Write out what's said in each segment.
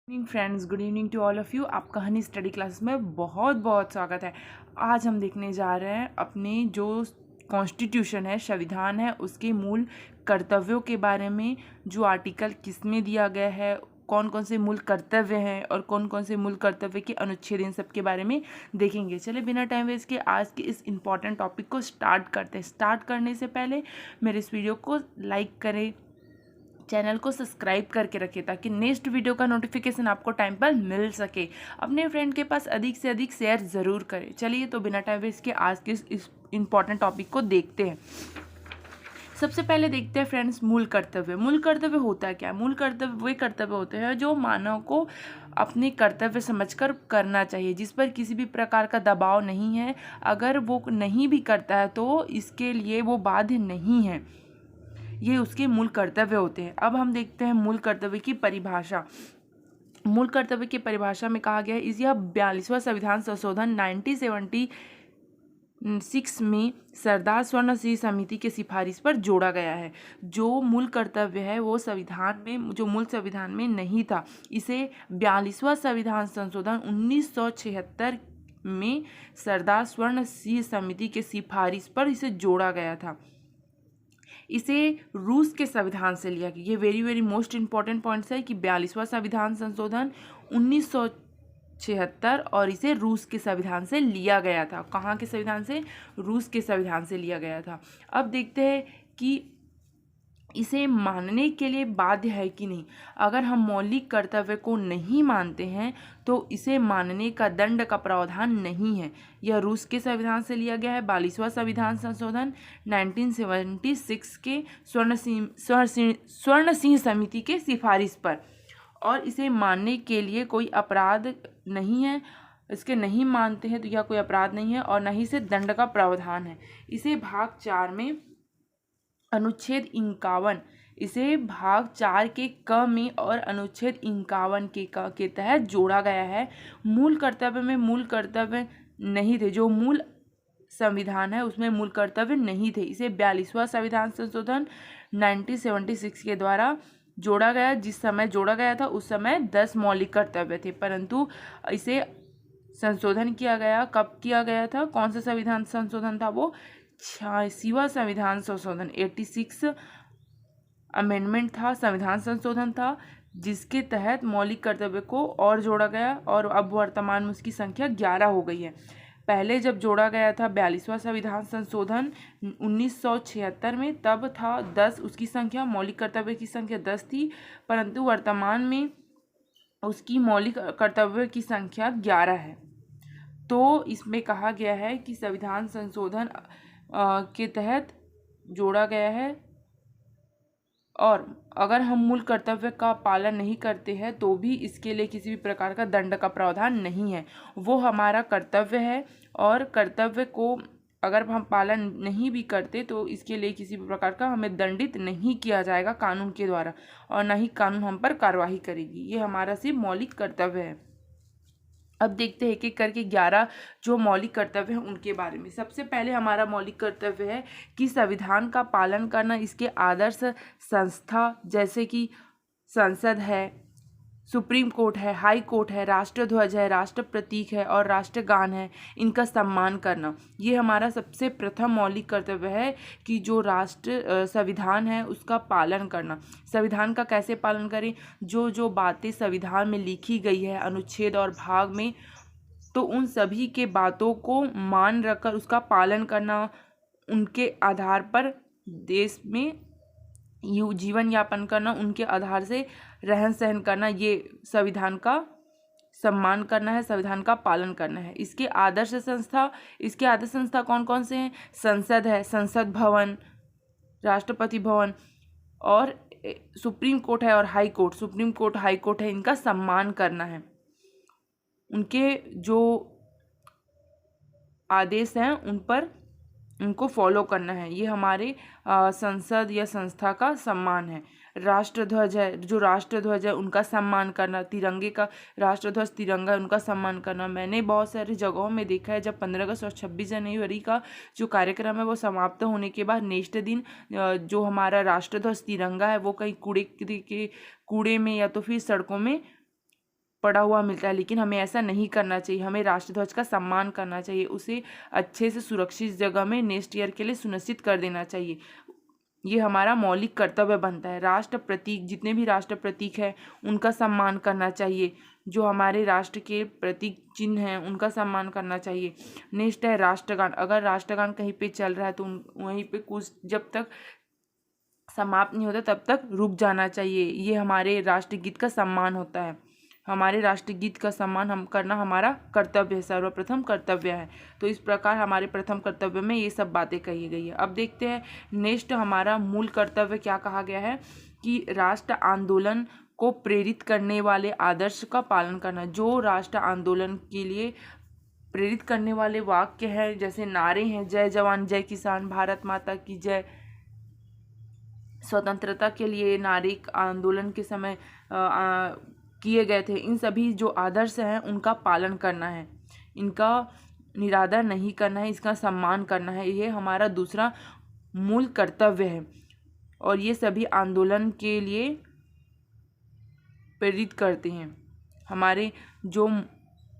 Evening friends, good evening to all of you. आपका honey study classes में बहुत बहुत स्वागत है। आज हम देखने जा रहे हैं अपने जो कॉन्स्टिट्यूशन है, संविधान है, उसके मूल कर्तव्यों के बारे में। जो आर्टिकल किस में दिया गया है, कौन कौन से मूल कर्तव्य हैं और कौन कौन से मूल कर्तव्य के अनुच्छेद, इन सब के बारे में देखेंगे। चलिए बिना टाइम वेस्ट के आज के इस इम्पॉर्टेंट टॉपिक को स्टार्ट करते हैं। स्टार्ट करने से पहले मेरे इस वीडियो को लाइक करें, चैनल को सब्सक्राइब करके रखिए ताकि नेक्स्ट वीडियो का नोटिफिकेशन आपको टाइम पर मिल सके। अपने फ्रेंड के पास अधिक से अधिक शेयर ज़रूर करें। चलिए तो बिना टाइम वेस्ट के आज के इस इम्पॉर्टेंट टॉपिक को देखते हैं। सबसे पहले देखते हैं फ्रेंड्स मूल कर्तव्य। मूल कर्तव्य होता है क्या? मूल कर्तव्य वे कर्तव्य होते हैं जो मानव को अपने कर्तव्य समझकर करना चाहिए, जिस पर किसी भी प्रकार का दबाव नहीं है। अगर वो नहीं भी करता है तो इसके लिए वो बाध्य नहीं है। ये उसके मूल कर्तव्य होते हैं। अब हम देखते हैं मूल कर्तव्य की परिभाषा। मूल कर्तव्य की परिभाषा में कहा गया है यह 42वां संविधान संशोधन 1976 में सरदार स्वर्ण सिंह समिति के सिफारिश पर जोड़ा गया है। जो मूल कर्तव्य है वो संविधान में, जो मूल संविधान में नहीं था, इसे 42वां संविधान संशोधन 1976 में सरदार स्वर्ण सिंह समिति के सिफारिश पर इसे जोड़ा गया था। इसे रूस के संविधान से लिया गया। ये वेरी मोस्ट इंपॉर्टेंट पॉइंट्स है कि 42वां संविधान संशोधन 1976 और इसे रूस के संविधान से लिया गया था। कहाँ के संविधान से? रूस के संविधान से लिया गया था। अब देखते हैं कि इसे मानने के लिए बाध्य है कि नहीं। अगर हम मौलिक कर्तव्य को नहीं मानते हैं तो इसे मानने का दंड का प्रावधान नहीं है। यह रूस के संविधान से लिया गया है। 42वां संविधान संशोधन 1976 के स्वर्ण सिंह समिति के सिफारिश पर, और इसे मानने के लिए कोई अपराध नहीं है। इसके नहीं मानते हैं तो यह कोई अपराध नहीं है और न ही इसे दंड का प्रावधान है। इसे भाग 4 में अनुच्छेद 51, इसे भाग 4 के क में और अनुच्छेद 51 के क के तहत जोड़ा गया है। मूल कर्तव्य में मूल कर्तव्य नहीं थे। जो मूल संविधान है उसमें मूल कर्तव्य नहीं थे। इसे 42वां संविधान संशोधन 1976 के द्वारा जोड़ा गया। जिस समय जोड़ा गया था उस समय 10 मौलिक कर्तव्य थे, परंतु इसे संशोधन किया गया। कब किया गया था? कौन सा संविधान संशोधन था वो? 86वां संविधान संशोधन, 86 अमेंडमेंट था, संविधान संशोधन था, जिसके तहत मौलिक कर्तव्य को और जोड़ा गया और अब वर्तमान में उसकी संख्या 11 हो गई है। पहले जब जोड़ा गया था 42वां संविधान संशोधन 1976 में, तब था 10 उसकी संख्या, मौलिक कर्तव्य की संख्या 10 थी, परंतु वर्तमान में उसकी मौलिक कर्तव्य की संख्या 11 है। तो इसमें कहा गया है कि संविधान संशोधन के तहत जोड़ा गया है, और अगर हम मूल कर्तव्य का पालन नहीं करते हैं तो भी इसके लिए किसी भी प्रकार का दंड का प्रावधान नहीं है। वो हमारा कर्तव्य है और कर्तव्य को अगर हम पालन नहीं भी करते तो इसके लिए किसी भी प्रकार का हमें दंडित नहीं किया जाएगा कानून के द्वारा, और ना ही कानून हम पर कार्रवाई करेगी। ये हमारा सिर्फ मौलिक कर्तव्य है। अब देखते हैं एक करके 11 जो मौलिक कर्तव्य हैं उनके बारे में। सबसे पहले हमारा मौलिक कर्तव्य है कि संविधान का पालन करना। इसके आदर्श संस्था जैसे कि संसद है, सुप्रीम कोर्ट है, हाई कोर्ट है, राष्ट्रध्वज है, राष्ट्र प्रतीक है और राष्ट्रगान है, इनका सम्मान करना, ये हमारा सबसे प्रथम मौलिक कर्तव्य है कि जो राष्ट्र संविधान है उसका पालन करना। संविधान का कैसे पालन करें? जो जो बातें संविधान में लिखी गई है अनुच्छेद और भाग में, तो उन सभी के बातों को मान रखकर उसका पालन करना, उनके आधार पर देश में जीवन यापन करना, उनके आधार से रहन सहन करना, ये संविधान का सम्मान करना है, संविधान का पालन करना है। इसके आदर्श संस्था कौन कौन से हैं? संसद है, संसद भवन, राष्ट्रपति भवन, और सुप्रीम कोर्ट है और high court, supreme court high court है, इनका सम्मान करना है। उनके जो आदेश हैं उन पर उनको फॉलो करना है। ये हमारे संसद या संस्था का सम्मान है। राष्ट्रध्वज है, जो राष्ट्रध्वज है उनका सम्मान करना, तिरंगे का राष्ट्रध्वज तिरंगा है उनका सम्मान करना। मैंने बहुत सारी जगहों में देखा है जब 15 अगस्त और 26 जनवरी का जो कार्यक्रम है वो समाप्त होने के बाद नेक्स्ट दिन जो हमारा राष्ट्रध्वज तिरंगा है वो कहीं कूड़े में या तो फिर सड़कों में पड़ा हुआ मिलता है, लेकिन हमें ऐसा नहीं करना चाहिए। हमें राष्ट्रध्वज का सम्मान करना चाहिए, उसे अच्छे से सुरक्षित जगह में नेक्स्ट ईयर के लिए सुनिश्चित कर देना चाहिए। ये हमारा मौलिक कर्तव्य बनता है। राष्ट्र प्रतीक, जितने भी राष्ट्र प्रतीक है उनका सम्मान करना चाहिए। जो हमारे राष्ट्र के प्रतीक चिन्ह हैं उनका सम्मान करना चाहिए। नेक्स्ट है राष्ट्रगान। अगर राष्ट्रगान कहीं पे चल रहा है तो वहीं पे कुछ जब तक समाप्त नहीं होता तब तक रुक जाना चाहिए। ये हमारे राष्ट्रगीत का सम्मान होता है। हमारे राष्ट्रगीत का सम्मान हम करना हमारा कर्तव्य है, सर्वप्रथम कर्तव्य है। तो इस प्रकार हमारे प्रथम कर्तव्य में ये सब बातें कही गई है। अब देखते हैं नेक्स्ट हमारा मूल कर्तव्य क्या कहा गया है कि राष्ट्र आंदोलन को प्रेरित करने वाले आदर्श का पालन करना। जो राष्ट्र आंदोलन के लिए प्रेरित करने वाले वाक्य हैं, जैसे नारे हैं, जय जवान जय किसान, भारत माता की जय, स्वतंत्रता के लिए नागरिक आंदोलन के समय किए गए थे, इन सभी जो आदर्श हैं उनका पालन करना है, इनका निरादर नहीं करना है, इसका सम्मान करना है। ये हमारा दूसरा मूल कर्तव्य है और ये सभी आंदोलन के लिए प्रेरित करते हैं। हमारे जो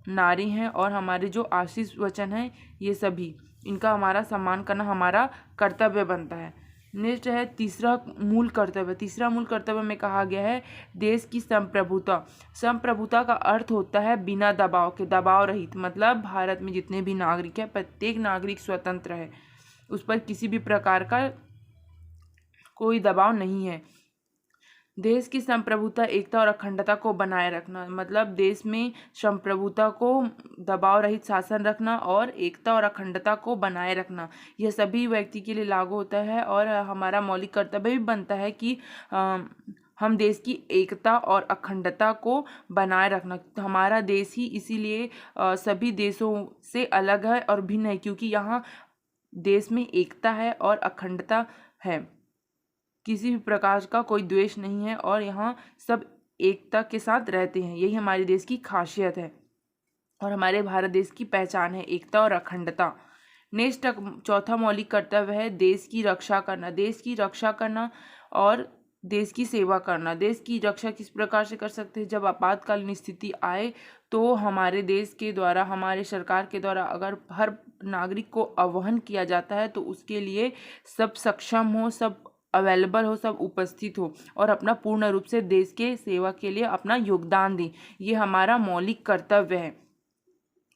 नारे हैं और हमारे जो आशीष वचन हैं, ये सभी इनका हमारा सम्मान करना हमारा कर्तव्य बनता है। नेक्स्ट है तीसरा मूल कर्तव्य। तीसरा मूल कर्तव्य में कहा गया है देश की संप्रभुता। संप्रभुता का अर्थ होता है बिना दबाव के, दबाव रहित। मतलब भारत में जितने भी नागरिक हैं, प्रत्येक नागरिक स्वतंत्र है, उस पर किसी भी प्रकार का कोई दबाव नहीं है। देश की संप्रभुता, एकता और अखंडता को बनाए रखना, मतलब देश में संप्रभुता को दबाव रहित शासन रखना और एकता और अखंडता को बनाए रखना, यह सभी व्यक्ति के लिए लागू होता है। और हमारा मौलिक कर्तव्य भी बनता है कि हम देश की एकता और अखंडता को बनाए रखना। हमारा देश ही इसीलिए सभी देशों से अलग है और भिन्न है, क्योंकि यहाँ देश में एकता है और अखंडता है, किसी भी प्रकार का कोई द्वेष नहीं है और यहाँ सब एकता के साथ रहते हैं। यही हमारे देश की खासियत है और हमारे भारत देश की पहचान है, एकता और अखंडता। नेक्स्ट चौथा मौलिक कर्तव्य है देश की रक्षा करना। देश की रक्षा करना और देश की सेवा करना। देश की रक्षा किस प्रकार से कर सकते हैं? जब आपातकालीन स्थिति आए तो हमारे देश के द्वारा, हमारे सरकार के द्वारा अगर हर नागरिक को आह्वान किया जाता है तो उसके लिए सब सक्षम हो, सब अवेलेबल हो, सब उपस्थित हो और अपना पूर्ण रूप से देश के सेवा के लिए अपना योगदान दें। ये हमारा मौलिक कर्तव्य है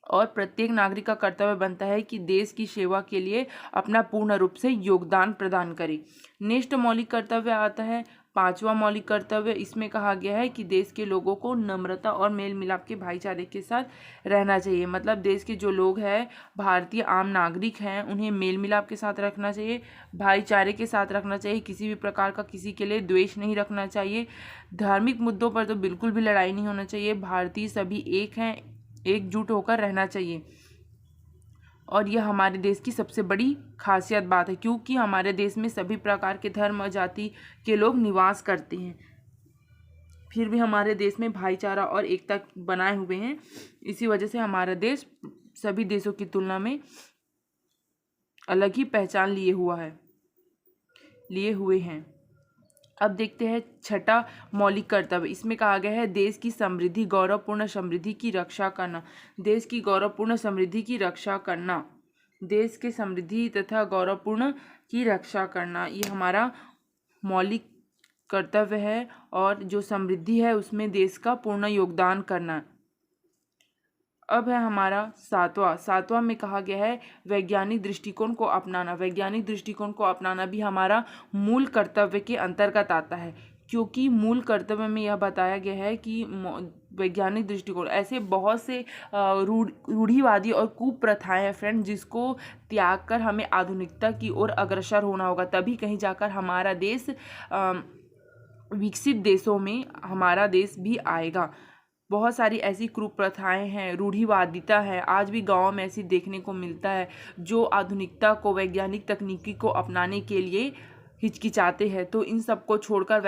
और प्रत्येक नागरिक का कर्तव्य बनता है कि देश की सेवा के लिए अपना पूर्ण रूप से योगदान प्रदान करे। नेक्स्ट मौलिक कर्तव्य आता है पांचवा मौलिक कर्तव्य। इसमें कहा गया है कि देश के लोगों को नम्रता और मेल मिलाप के भाईचारे के साथ रहना चाहिए। मतलब देश के जो लोग हैं, भारतीय आम नागरिक हैं, उन्हें मेल मिलाप के साथ रखना चाहिए, भाईचारे के साथ रखना चाहिए, किसी भी प्रकार का किसी के लिए द्वेष नहीं रखना चाहिए। धार्मिक मुद्दों पर तो बिल्कुल भी लड़ाई नहीं होना चाहिए। भारतीय सभी एक हैं, एकजुट होकर रहना चाहिए और यह हमारे देश की सबसे बड़ी खासियत बात है, क्योंकि हमारे देश में सभी प्रकार के धर्म और जाति के लोग निवास करते हैं, फिर भी हमारे देश में भाईचारा और एकता बनाए हुए हैं। इसी वजह से हमारा देश सभी देशों की तुलना में अलग ही पहचान लिए हुए हैं। अब देखते हैं छठा मौलिक कर्तव्य। इसमें कहा गया है देश की समृद्धि, गौरवपूर्ण समृद्धि की रक्षा करना। देश की गौरवपूर्ण समृद्धि की रक्षा करना, देश के समृद्धि तथा गौरवपूर्ण की रक्षा करना, ये हमारा मौलिक कर्तव्य है और जो समृद्धि है उसमें देश का पूर्ण योगदान करना। अब है हमारा सातवां में कहा गया है वैज्ञानिक दृष्टिकोण को अपनाना। वैज्ञानिक दृष्टिकोण को अपनाना भी हमारा मूल कर्तव्य के अंतर्गत आता है, क्योंकि मूल कर्तव्य में यह बताया गया है कि वैज्ञानिक दृष्टिकोण, ऐसे बहुत से रूढ़िवादी और कुप्रथाएं हैं फ्रेंड, जिसको त्याग कर हमें आधुनिकता की ओर अग्रसर होना होगा, तभी कहीं जाकर हमारा देश विकसित देशों में हमारा देश भी आएगा। बहुत सारी ऐसी कुप्रथाएं हैं, रूढ़िवादिता है, आज भी गाँव में ऐसी देखने को मिलता है, जो आधुनिकता को, वैज्ञानिक तकनीकी को अपनाने के लिए हिचकिचाते हैं। तो इन सबको छोड़कर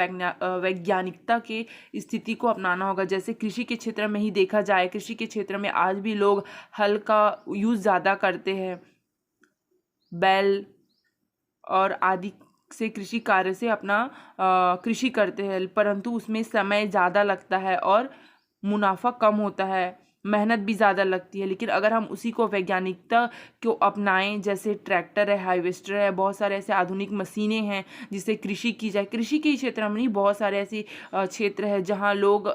वैज्ञानिकता के स्थिति को अपनाना होगा। जैसे कृषि के क्षेत्र में ही देखा जाए, कृषि के क्षेत्र में आज भी लोग हल का यूज़ ज़्यादा करते हैं, बैल और आदि से कृषि कार्य से अपना कृषि करते हैं, परंतु उसमें समय ज़्यादा लगता है और मुनाफा कम होता है, मेहनत भी ज़्यादा लगती है। लेकिन अगर हम उसी को वैज्ञानिकता को अपनाएं, जैसे ट्रैक्टर है, हार्वेस्टर है, बहुत सारे ऐसे आधुनिक मशीनें हैं जिससे कृषि की जाए। कृषि के क्षेत्र में नहीं, बहुत सारे ऐसे क्षेत्र है जहाँ लोग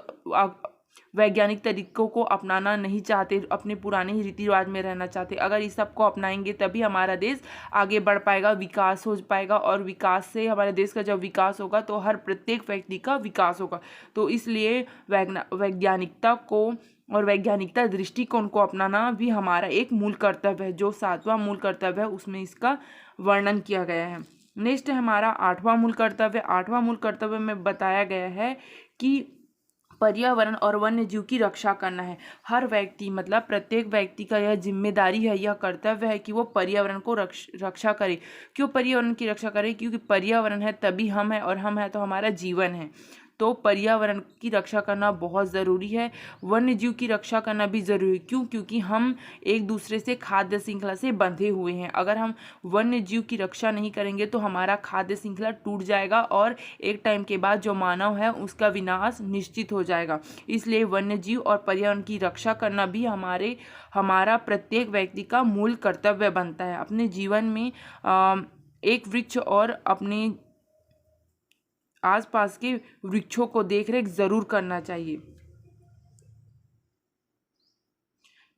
वैज्ञानिक तरीकों को अपनाना नहीं चाहते, अपने पुराने ही रीति रिवाज में रहना चाहते। अगर इस सब को अपनाएंगे तभी हमारा देश आगे बढ़ पाएगा, विकास हो पाएगा। और विकास से, हमारे देश का जब विकास होगा तो हर प्रत्येक व्यक्ति का विकास होगा। तो इसलिए वैज्ञानिकता को और वैज्ञानिकता दृष्टिकोण को अपनाना भी हमारा एक मूल कर्तव्य है। जो 7वां मूल कर्तव्य है उसमें इसका वर्णन किया गया है। नेक्स्ट है हमारा 8वां मूल कर्तव्य। 8वां मूल कर्तव्य में बताया गया है कि पर्यावरण और वन्य जीव की रक्षा करना है। हर व्यक्ति, मतलब प्रत्येक व्यक्ति का यह जिम्मेदारी है, यह कर्तव्य है कि वो पर्यावरण को रक्षा करे। क्यों पर्यावरण की रक्षा करे? क्योंकि पर्यावरण है तभी हम है, और हम है तो हमारा जीवन है। तो पर्यावरण की रक्षा करना बहुत ज़रूरी है। वन्य जीव की रक्षा करना भी ज़रूरी है। क्यों? क्योंकि हम एक दूसरे से खाद्य श्रृंखला से बंधे हुए हैं। अगर हम वन्य जीव की रक्षा नहीं करेंगे तो हमारा खाद्य श्रृंखला टूट जाएगा और एक टाइम के बाद जो मानव है उसका विनाश निश्चित हो जाएगा। इसलिए वन्य जीव और पर्यावरण की रक्षा करना भी हमारा प्रत्येक व्यक्ति का मूल कर्तव्य बनता है। अपने जीवन में एक वृक्ष और अपने आसपास के वृक्षों को देखरेख जरूर करना चाहिए।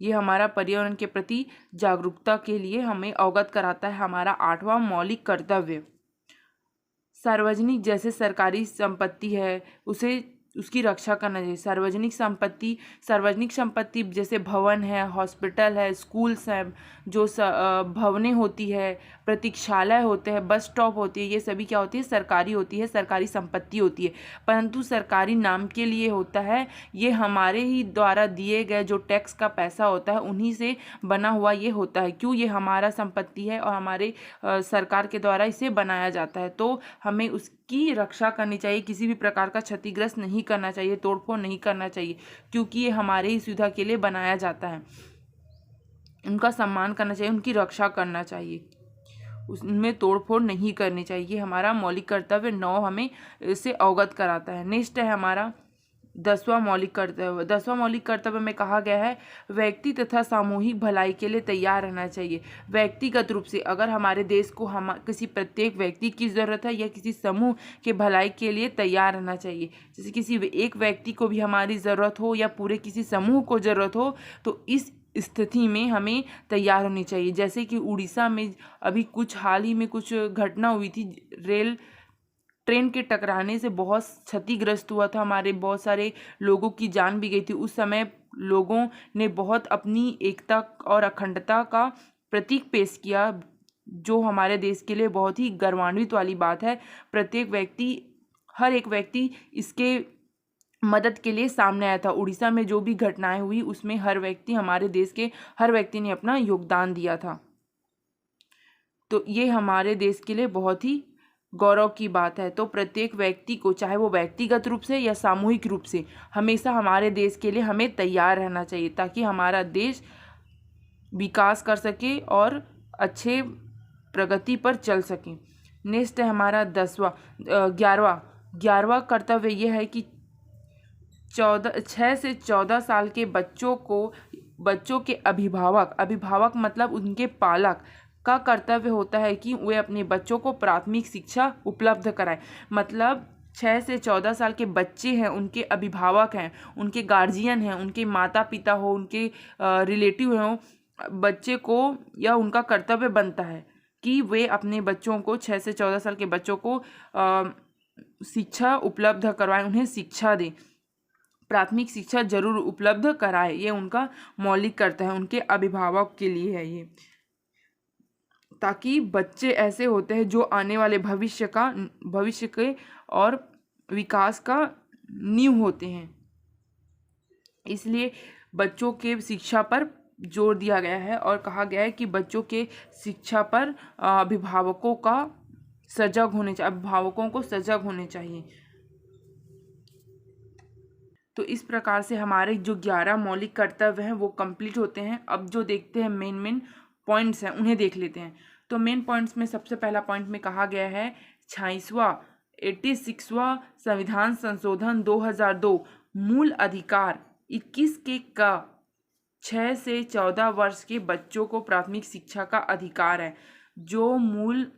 ये हमारा पर्यावरण के प्रति जागरूकता के लिए हमें अवगत कराता है। हमारा 8वां मौलिक कर्तव्य, सार्वजनिक जैसे सरकारी संपत्ति है उसकी रक्षा करना चाहिए। सार्वजनिक संपत्ति जैसे भवन है, हॉस्पिटल है, स्कूल्स हैं, जो भवनें होती है, प्रतीक्षालय होते हैं, बस स्टॉप होती है, ये सभी क्या होती है? सरकारी होती है, सरकारी संपत्ति होती है। परंतु सरकारी नाम के लिए होता है। ये हमारे ही द्वारा दिए गए जो टैक्स का पैसा होता है उन्हीं से बना हुआ ये होता है। क्यों? ये हमारा संपत्ति है और हमारे सरकार के द्वारा इसे बनाया जाता है। तो हमें उसकी रक्षा करनी चाहिए, किसी भी प्रकार का क्षतिग्रस्त नहीं करना चाहिए, तोड़फोड़ नहीं करना चाहिए, क्योंकि ये हमारे ही सुविधा के लिए बनाया जाता है। उनका सम्मान करना चाहिए, उनकी रक्षा करना चाहिए, उसमें तोड़फोड़ नहीं करनी चाहिए। ये हमारा मौलिक कर्तव्य 9 हमें इससे अवगत कराता है। नेक्स्ट है हमारा 10वां मौलिक कर्तव्य। 10वां मौलिक कर्तव्य में कहा गया है व्यक्ति तथा सामूहिक भलाई के लिए तैयार रहना चाहिए। व्यक्तिगत रूप से अगर हमारे देश को हम किसी प्रत्येक व्यक्ति की ज़रूरत है या किसी समूह के भलाई के लिए तैयार रहना चाहिए। जैसे किसी एक व्यक्ति को भी हमारी ज़रूरत हो या पूरे किसी समूह को ज़रूरत हो तो इस स्थिति में हमें तैयार होनी चाहिए। जैसे कि उड़ीसा में अभी कुछ हाल ही में कुछ घटना हुई थी, ट्रेन के टकराने से बहुत क्षतिग्रस्त हुआ था, हमारे बहुत सारे लोगों की जान भी गई थी। उस समय लोगों ने बहुत अपनी एकता और अखंडता का प्रतीक पेश किया, जो हमारे देश के लिए बहुत ही गौरवान्वित वाली बात है। हर एक व्यक्ति इसके मदद के लिए सामने आया था। उड़ीसा में जो भी घटनाएं हुई उसमें हमारे देश के हर व्यक्ति ने अपना योगदान दिया था। तो ये हमारे देश के लिए बहुत ही गौरव की बात है। तो प्रत्येक व्यक्ति को, चाहे वो व्यक्तिगत रूप से या सामूहिक रूप से, हमेशा हमारे देश के लिए हमें तैयार रहना चाहिए ताकि हमारा देश विकास कर सके और अच्छे प्रगति पर चल सके। नेक्स्ट है हमारा 11वां कर्तव्य यह है कि 6 से 14 साल के बच्चों के अभिभावक मतलब उनके पालक का कर्तव्य होता है कि वे अपने बच्चों को प्राथमिक शिक्षा उपलब्ध कराएं। मतलब 6 से 14 साल के बच्चे हैं, उनके अभिभावक हैं, उनके गार्जियन हैं, उनके माता पिता हो, उनके रिलेटिव हों, बच्चे को या उनका कर्तव्य बनता है कि वे अपने बच्चों को 6 से 14 साल के बच्चों को शिक्षा उपलब्ध करवाएं, उन्हें शिक्षा दें, प्राथमिक शिक्षा जरूर उपलब्ध कराए। ये उनका मौलिक कर्तव्य है, उनके अभिभावक के लिए है ये। ताकि बच्चे ऐसे होते हैं जो आने वाले भविष्य के और विकास का नींव होते हैं। इसलिए बच्चों के शिक्षा पर जोर दिया गया है और कहा गया है कि बच्चों के शिक्षा पर अभिभावकों को सजग होने चाहिए। तो इस प्रकार से हमारे जो 11 मौलिक कर्तव्य हैं वो कंप्लीट होते हैं। अब जो देखते हैं मेन पॉइंट्स हैं उन्हें देख लेते हैं। तो मेन पॉइंट्स में सबसे पहला पॉइंट में कहा गया है 86वां संविधान संशोधन 2002 मूल अधिकार 21 के क 6 से 14 वर्ष के बच्चों को प्राथमिक शिक्षा का अधिकार है। जो मूल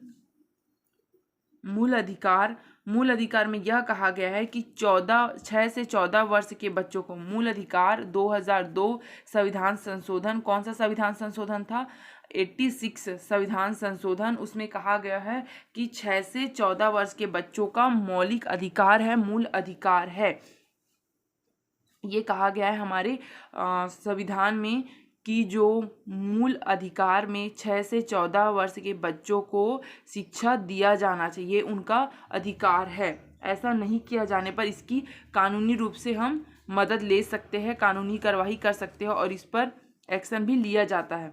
अधिकार में यह कहा गया है कि 6 से 14 वर्ष के बच्चों को मूल अधिकार 2002 संविधान संशोधन, कौन सा संविधान संशोधन था? 86 संविधान संशोधन, उसमें कहा गया है कि 6 से 14 वर्ष के बच्चों का मौलिक अधिकार है, मूल अधिकार है। ये कहा गया है हमारे संविधान में कि जो मूल अधिकार में 6 से 14 वर्ष के बच्चों को शिक्षा दिया जाना चाहिए, उनका अधिकार है। ऐसा नहीं किया जाने पर इसकी कानूनी रूप से हम मदद ले सकते हैं, कानूनी कार्रवाई कर सकते हैं और इस पर एक्शन भी लिया जाता है।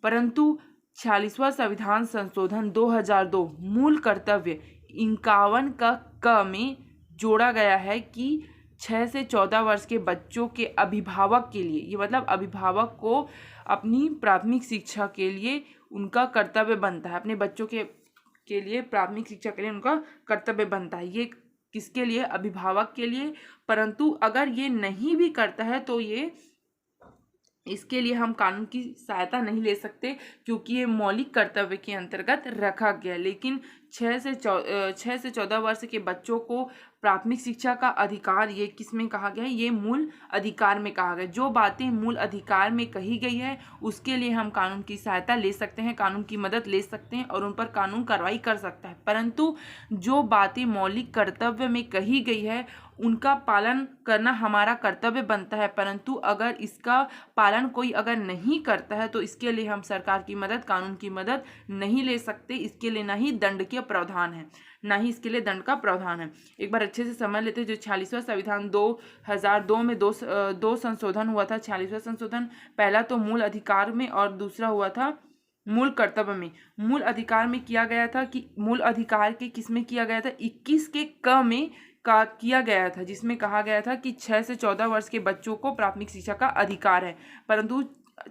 परंतु 46वां संविधान संशोधन 2002 मूल कर्तव्य 51 का क में जोड़ा गया है कि 6 से 14 वर्ष के बच्चों के अभिभावक के लिए, ये मतलब अभिभावक को अपनी प्राथमिक शिक्षा के लिए उनका कर्तव्य बनता है, अपने बच्चों के लिए प्राथमिक शिक्षा के लिए उनका कर्तव्य बनता है। ये किसके लिए? अभिभावक के लिए। परंतु अगर ये नहीं भी करता है तो इसके लिए हम कानून की सहायता नहीं ले सकते, क्योंकि ये मौलिक कर्तव्य के अंतर्गत रखा गया। लेकिन 6 से 14 वर्ष के बच्चों को प्राथमिक शिक्षा का अधिकार ये किस में कहा गया है? ये मूल अधिकार में कहा गया। जो बातें मूल अधिकार में कही गई है उसके लिए हम कानून की सहायता ले सकते हैं, कानून की मदद ले सकते हैं और उन पर कानून कार्रवाई कर सकता है। परंतु जो बातें मौलिक कर्तव्य में कही गई है उनका पालन करना हमारा कर्तव्य बनता है। परंतु अगर इसका पालन कोई अगर नहीं करता है तो इसके लिए हम सरकार की मदद, कानून की मदद नहीं ले सकते। इसके लिए ना ही दंड के प्रावधान है, ना ही इसके लिए दंड का प्रावधान है। एक बार अच्छे से समझ लेते हैं। जो 46वां संविधान 2002 में दो संशोधन हुआ था। 46वां संशोधन पहला तो मूल अधिकार में और दूसरा हुआ था मूल कर्तव्य में। मूल अधिकार में किया गया था कि मूल अधिकार के किस में किया गया था? 21 के क में का किया गया था, जिसमें कहा गया था कि 6 से 14 वर्ष के बच्चों को प्राथमिक शिक्षा का अधिकार है। परंतु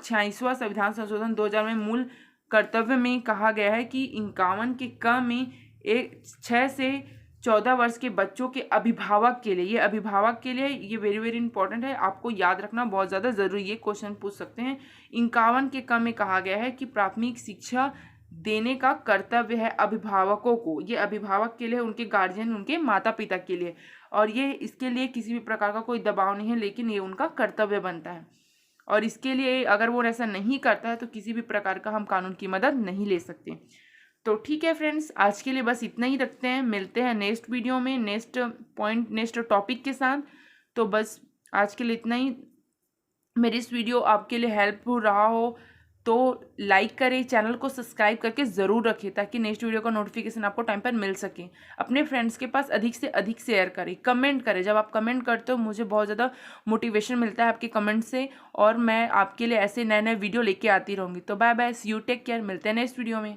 46वां संविधान संशोधन 2000 में मूल कर्तव्य में कहा गया है कि 51 के क में 6 से 14 वर्ष के बच्चों के अभिभावक के लिए, ये अभिभावक के लिए ये वेरी वेरी इंपॉर्टेंट है, आपको याद रखना बहुत ज़्यादा ज़रूरी। ये क्वेश्चन पूछ सकते हैं। 51 के क में कहा गया है कि प्राथमिक शिक्षा देने का कर्तव्य है अभिभावकों को। ये अभिभावक के लिए, उनके गार्जियन, उनके माता पिता के लिए, और ये इसके लिए किसी भी प्रकार का कोई दबाव नहीं है, लेकिन ये उनका कर्तव्य बनता है। और इसके लिए अगर वो ऐसा नहीं करता है तो किसी भी प्रकार का हम कानून की मदद नहीं ले सकते। तो ठीक है फ्रेंड्स, आज के लिए बस इतना ही रखते हैं। मिलते हैं नेक्स्ट वीडियो में नेक्स्ट टॉपिक के साथ। तो बस आज के लिए इतना ही। मेरी इस वीडियो आपके लिए हेल्पफुल रहा हो तो लाइक करें, चैनल को सब्सक्राइब करके ज़रूर रखें ताकि नेक्स्ट वीडियो का नोटिफिकेशन आपको टाइम पर मिल सके। अपने फ्रेंड्स के पास अधिक से अधिक शेयर करें, कमेंट करें। जब आप कमेंट करते हो मुझे बहुत ज़्यादा मोटिवेशन मिलता है आपके कमेंट से, और मैं आपके लिए ऐसे नए नए वीडियो लेके आती रहूँगी। तो bye bye, see you, take care. मिलते हैं नेक्स्ट वीडियो में।